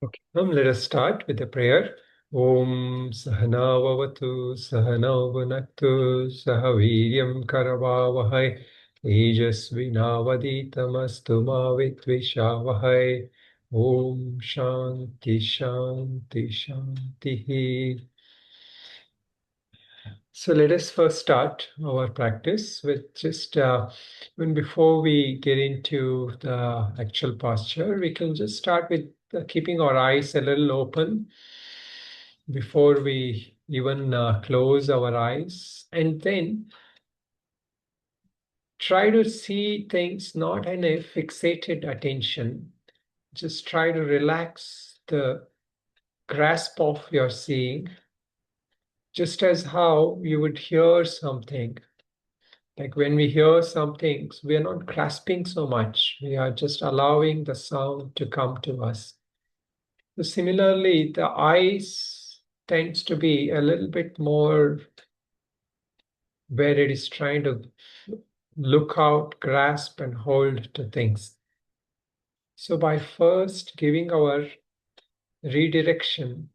Okay, let us start with the prayer. Om Sahana Vavatu Sahana Vunaktu Sahaviryam Karavavahai Tejasvinavaditamastu Ma Vitvishawahai. Om Shanti Shanti Shanti. So let us first start our practice with just when before we get into the actual posture, we can just start with keeping our eyes a little open before we even close our eyes, and then try to see things not in a fixated attention. Just try to relax the grasp of your seeing, just as how you would hear something. Like when we hear some things, we are not grasping so much. We are just allowing the sound to come to us. So similarly, the eyes tends to be a little bit more where it is trying to look out, grasp, and hold to things. So by first giving our redirection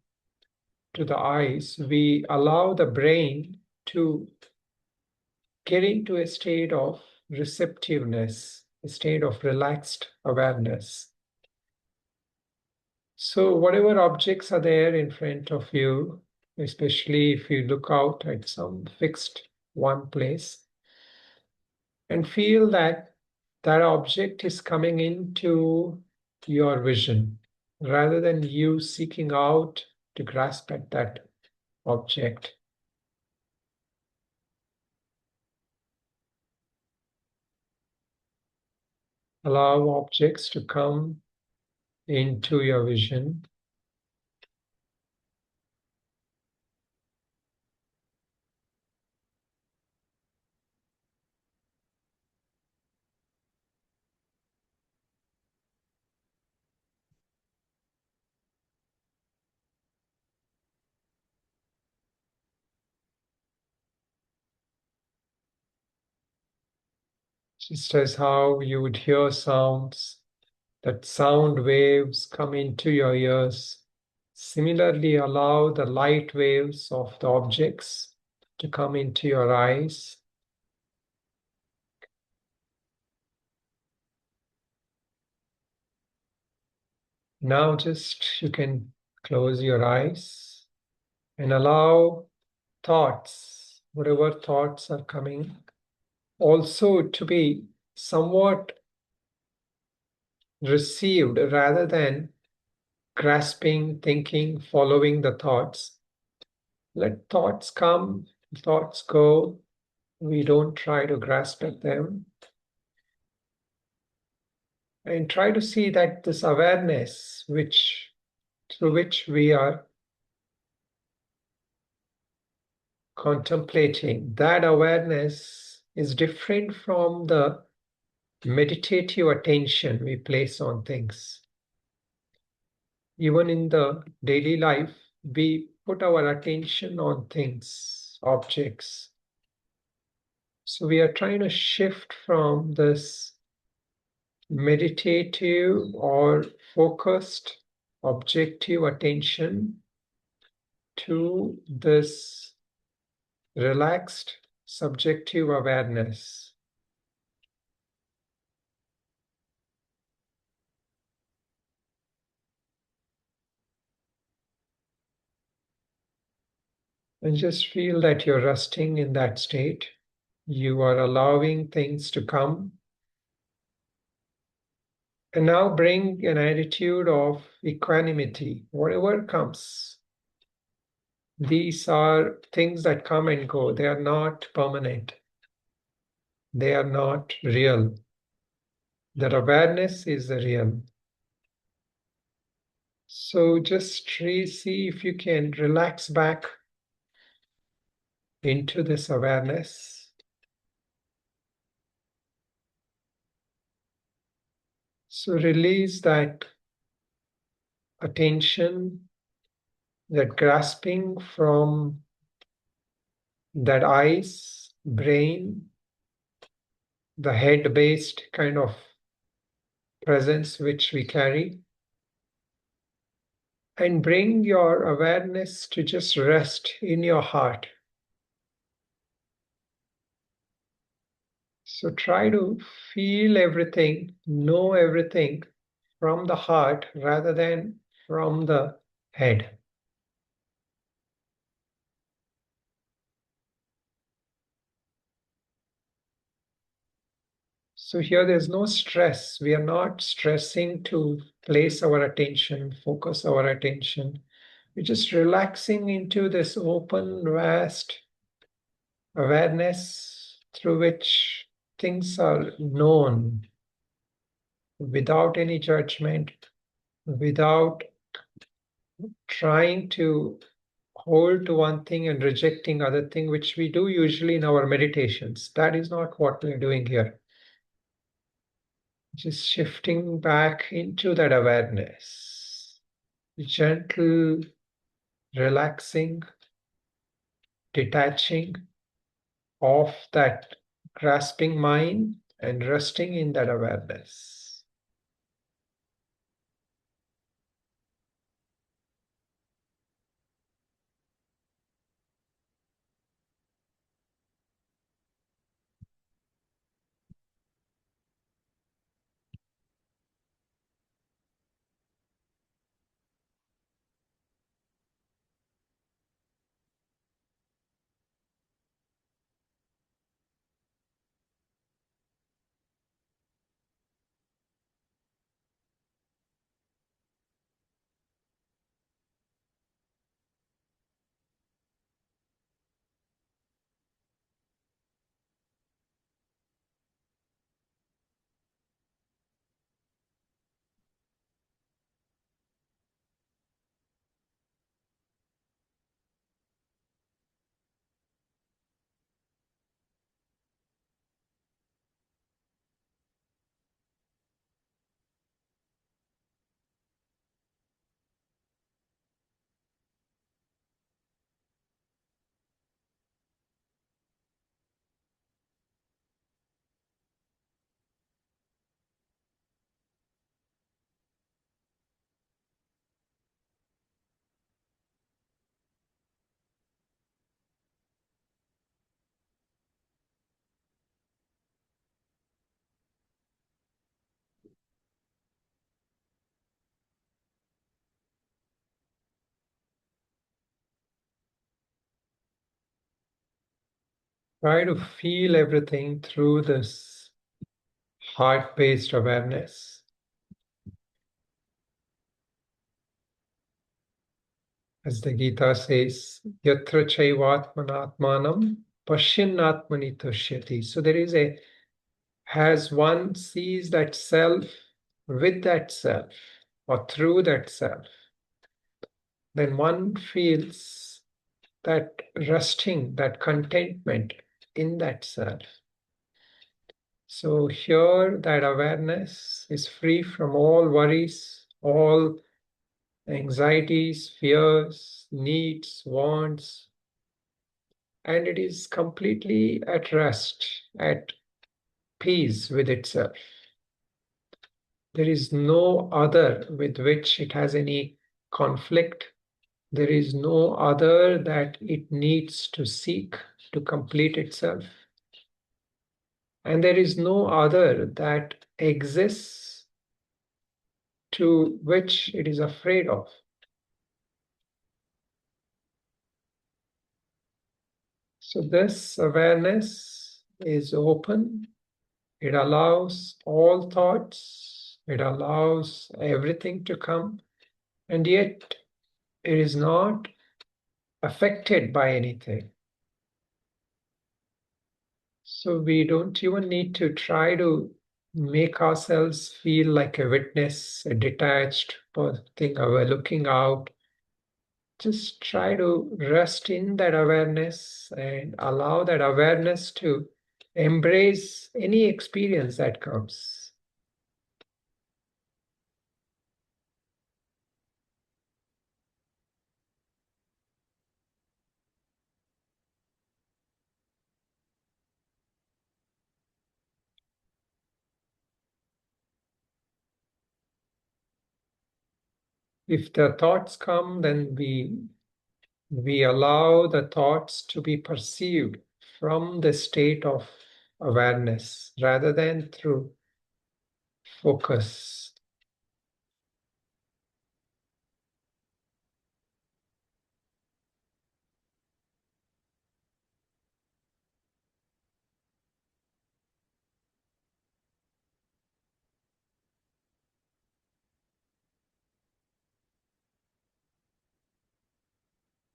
to the eyes, we allow the brain to get into a state of receptiveness, a state of relaxed awareness. So, whatever objects are there in front of you, especially if you look out at some fixed one place, and feel that that object is coming into your vision rather than you seeking out to grasp at that object. Allow objects to come into your vision. Just as how you would hear sounds, that sound waves come into your ears. Similarly, allow the light waves of the objects to come into your eyes. Now just you can close your eyes and allow thoughts, whatever thoughts are coming, also to be somewhat received rather than grasping, thinking, following the thoughts. Let thoughts come, thoughts go. We don't try to grasp at them. And try to see that this awareness which through which we are contemplating, that awareness is different from the meditative attention we place on things. Even in the daily life, we put our attention on things, objects. So we are trying to shift from this meditative or focused objective attention to this relaxed subjective awareness. And just feel that you're resting in that state. You are allowing things to come. And now bring an attitude of equanimity, whatever comes. These are things that come and go. They are not permanent. They are not real. That awareness is the real. So just see if you can relax back into this awareness. So release that attention, that grasping from that eyes, brain, the head based kind of presence which we carry. and bring your awareness to just rest in your heart. So try to feel everything, know everything from the heart rather than from the head. So here there's no stress. We are not stressing to place our attention, focus our attention. We're just relaxing into this open, vast awareness through which things are known without any judgment, without trying to hold to one thing and rejecting other thing, which we do usually in our meditations. That is not what we're doing here. Just shifting back into that awareness, gentle, relaxing, detaching of that grasping mind and resting in that awareness. Try to feel everything through this heart-based awareness. As the Gita says, Yatra chaivatmanatmanam pashyannatmani tushyati. So there is a, as one sees that self with that self or through that self, then one feels that resting, that contentment in that self. So here that awareness is free from all worries, all anxieties, fears, needs, wants, and it is completely at rest, at peace with itself. There is no other with which it has any conflict. There is no other that it needs to seek to complete itself. And there is no other that exists to which it is afraid of. So this awareness is open. It allows all thoughts. It allows everything to come. And yet it is not affected by anything. So we don't even need to try to make ourselves feel like a witness, a detached thing, or looking out. Just try to rest in that awareness and allow that awareness to embrace any experience that comes. if the thoughts come, then we allow the thoughts to be perceived from the state of awareness rather than through focus.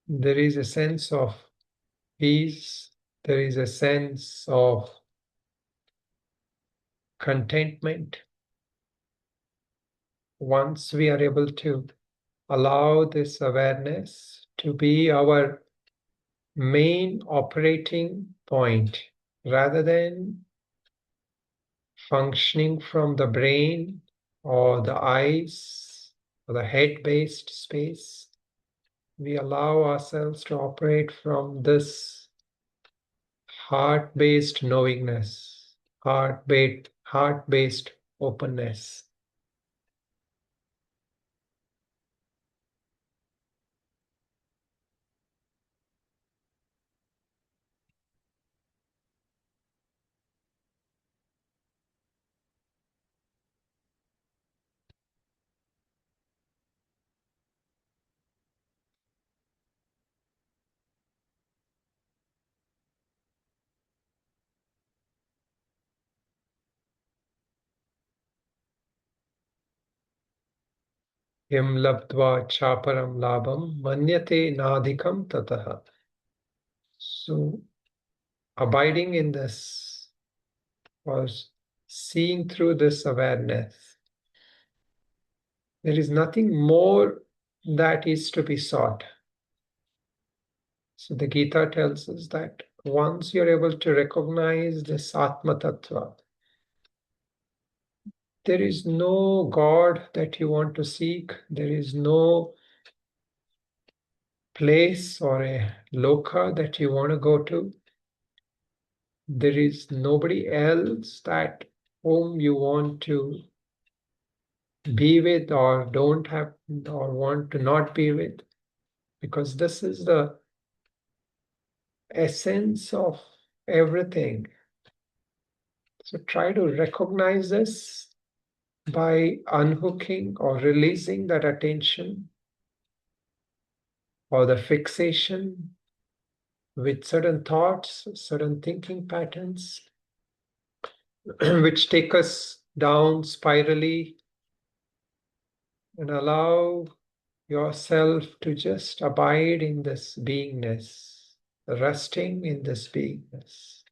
There is a sense of peace, there is a sense of contentment once we are able to allow this awareness to be our main operating point rather than functioning from the brain or the eyes or the head based space. We allow ourselves to operate from this heart based knowingness, heart based openness. Yam labdva chaparam labam manyate nadhikam tataha. So, abiding in this was seeing through this awareness. There is nothing more that is to be sought. So the Gita tells us that once you're able to recognize this Ātma Tattva, there is no God that you want to seek. There is no place or a loka that you want to go to. There is nobody else that whom you want to be with or don't have or want to not be with, because this is the essence of everything. So try to recognize this by unhooking or releasing that attention or the fixation with certain thoughts, certain thinking patterns, which take us down spirally, and allow yourself to just abide in this beingness, resting in this beingness.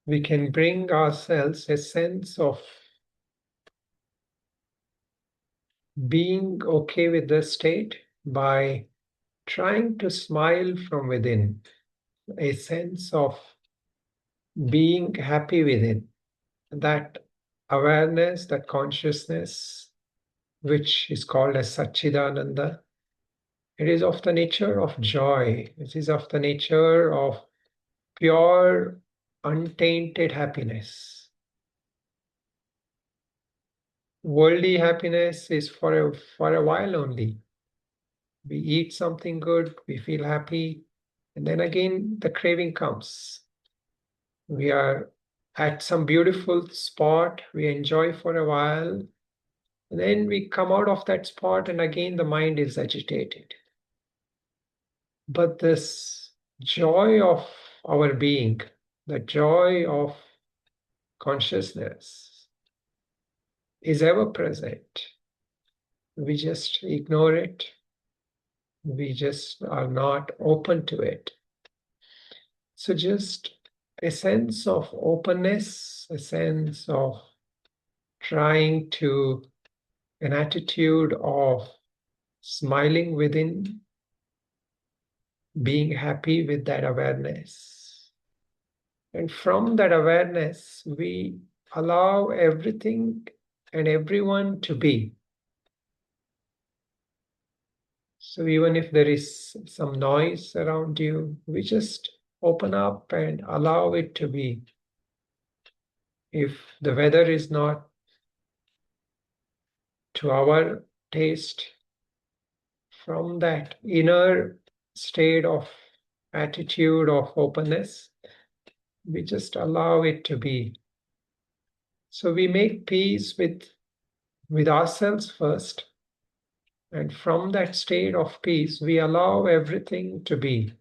we can bring ourselves a sense of being okay with the state by trying to smile from within, a sense of being happy within, that awareness, that consciousness, which is called as Satchidananda. It is of the nature of joy. It is of the nature of pure, untainted happiness. Worldly happiness is for a while only. We eat something good, we feel happy, and then again the craving comes. We are at some beautiful spot, we enjoy for a while, and then we come out of that spot, and again the mind is agitated. But this joy of our being, the joy of consciousness, is ever present. We just ignore it. We just are not open to it. So, just a sense of openness, a sense of trying to, an attitude of smiling within, being happy with that awareness. And from that awareness, we allow everything and everyone to be. So even if there is some noise around you, we just open up and allow it to be. If the weather is not to our taste, from that inner state of attitude of openness, we just allow it to be. So we make peace with ourselves first. And from that state of peace, we allow everything to be.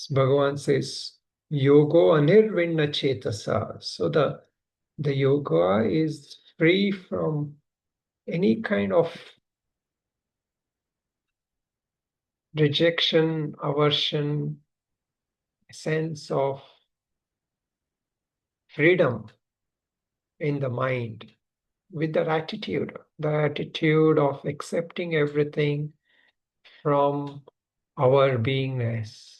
Bhagavan says, Yogo anirvinna chetasa. So the yoga is free from any kind of rejection, aversion, sense of freedom in the mind, with the attitude of accepting everything from our beingness.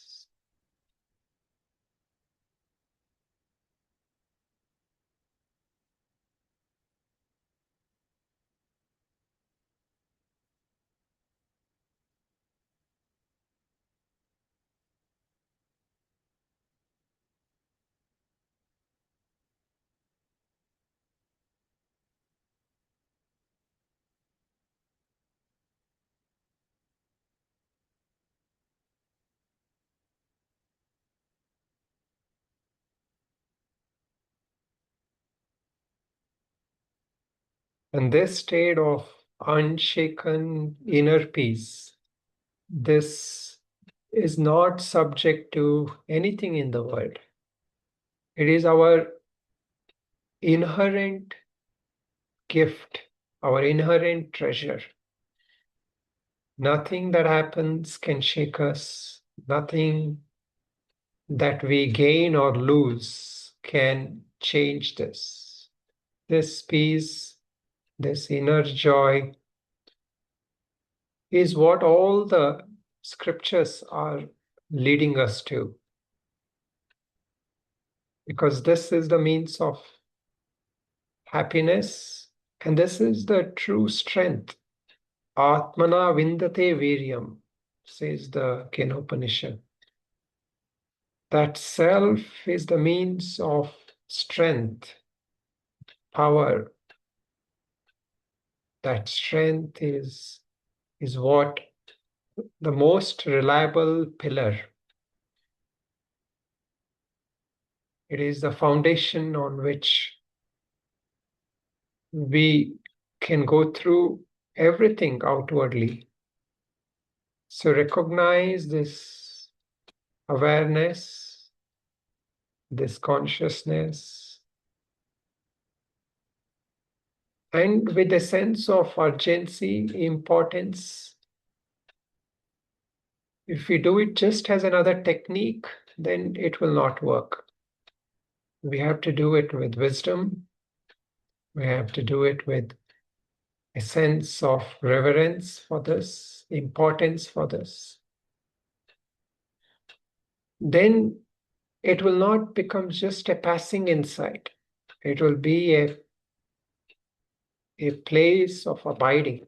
And this state of unshaken inner peace, this is not subject to anything in the world. It is our inherent gift, our inherent treasure. Nothing that happens can shake us. Nothing that we gain or lose can change this. This peace, this inner joy is what all the scriptures are leading us to. Because this is the means of happiness, and this is the true strength. Ātmana vindate viryam, says the Upanishad. That self is the means of strength, power. That strength is what the most reliable pillar. It is the foundation on which we can go through everything outwardly. So recognize this awareness, this consciousness, and with a sense of urgency, importance. If we do it just as another technique, then it will not work. We have to do it with wisdom. We have to do it with a sense of reverence for this, importance for this. Then it will not become just a passing insight. It will be a place of abiding.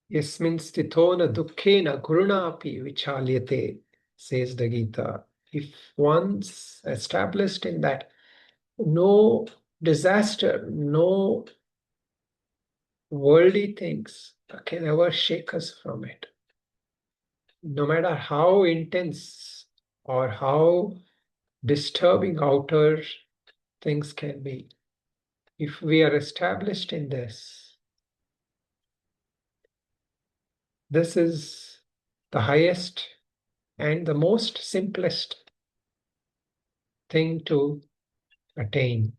Yasmin sthito na dukkhena gurunapi vichalyate, says the Gita. If once established in that, no disaster, no worldly things can ever shake us from it. No matter how intense or how disturbing outer things can be, if we are established in this, this is the highest and the most simplest thing to attain.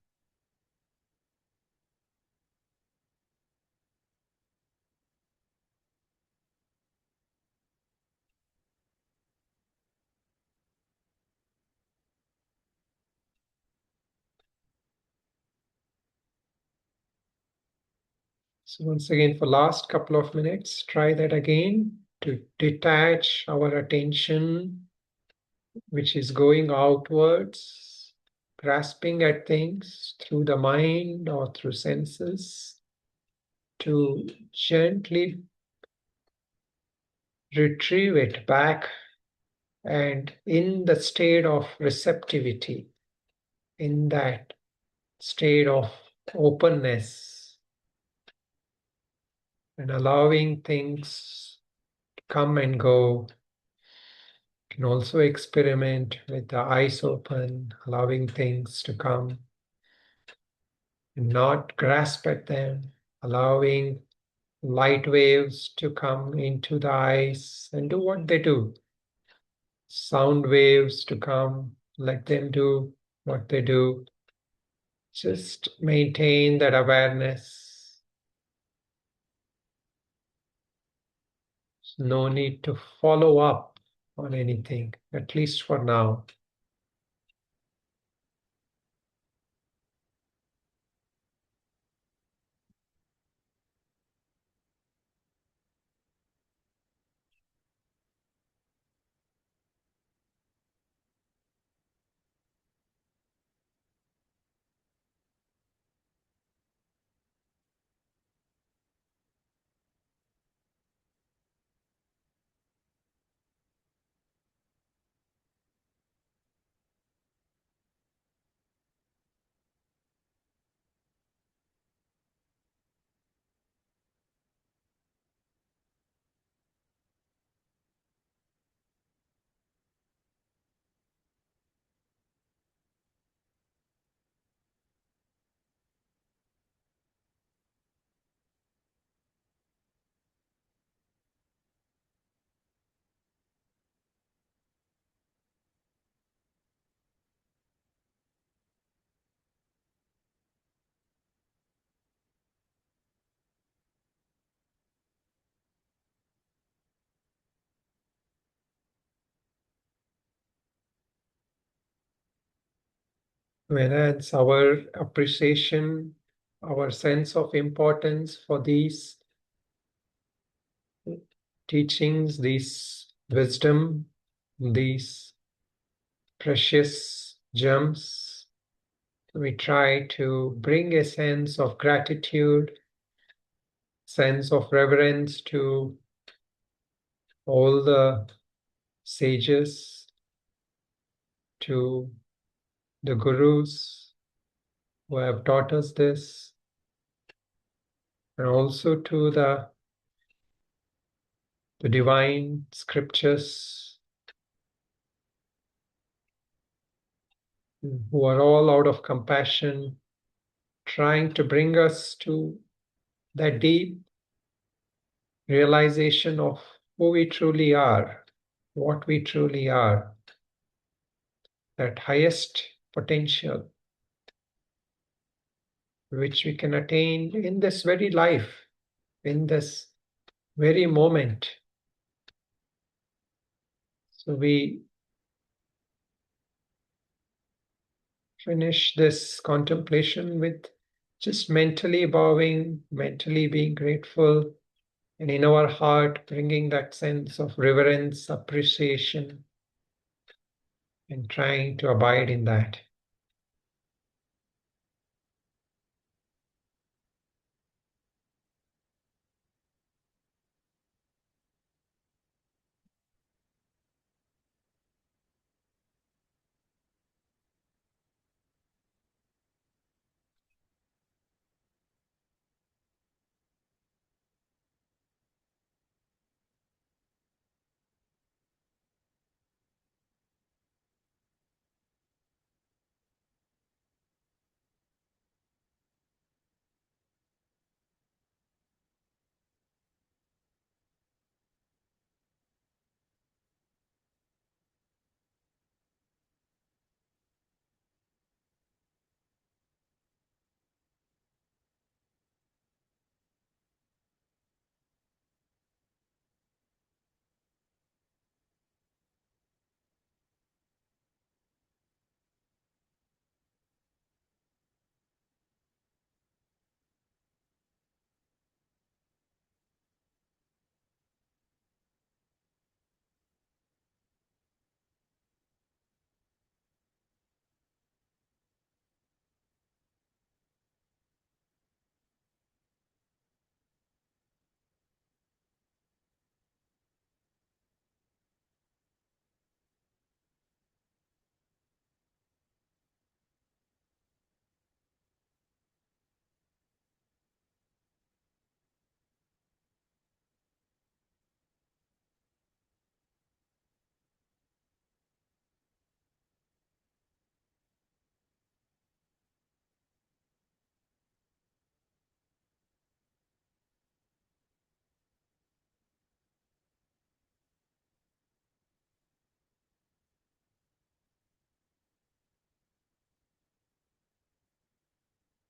So once again, for last couple of minutes, try that again to detach our attention, which is going outwards, grasping at things through the mind or through senses, to gently retrieve it back and in the state of receptivity, in that state of openness, and allowing things to come and go. You can also experiment with the eyes open, allowing things to come and not grasp at them, allowing light waves to come into the eyes and do what they do. Sound waves to come, let them do what they do. Just maintain that awareness. No need to follow up on anything, at least for now. Whereas our appreciation, our sense of importance for these teachings, these wisdom, these precious gems, we try to bring a sense of gratitude, sense of reverence to all the sages, to the gurus who have taught us this, and also to the divine scriptures who are all out of compassion, trying to bring us to that deep realization of who we truly are, what we truly are, that highest potential. which we can attain in this very life, in this very moment. So we finish this contemplation with just mentally bowing, mentally being grateful, and in our heart bringing that sense of reverence, appreciation, and trying to abide in that.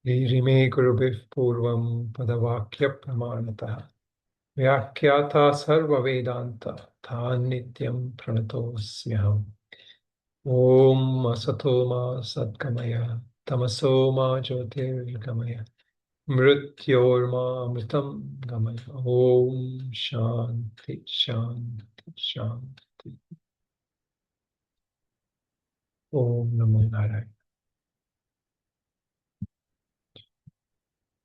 ईरिमे गुरुभिः पूर्वं पदवाक्यप्रमाणतः व्याख्याता सर्ववेदान्त नित्यं प्रणतोऽस्म्यहम्। ॐ असतो मा सद्गमय तमसो मा ज्योतिर्गमय मृत्योर्मा अमृतं गमय। ॐ शान्ति शान्ति शान्ति। ॐ नमो नारायण।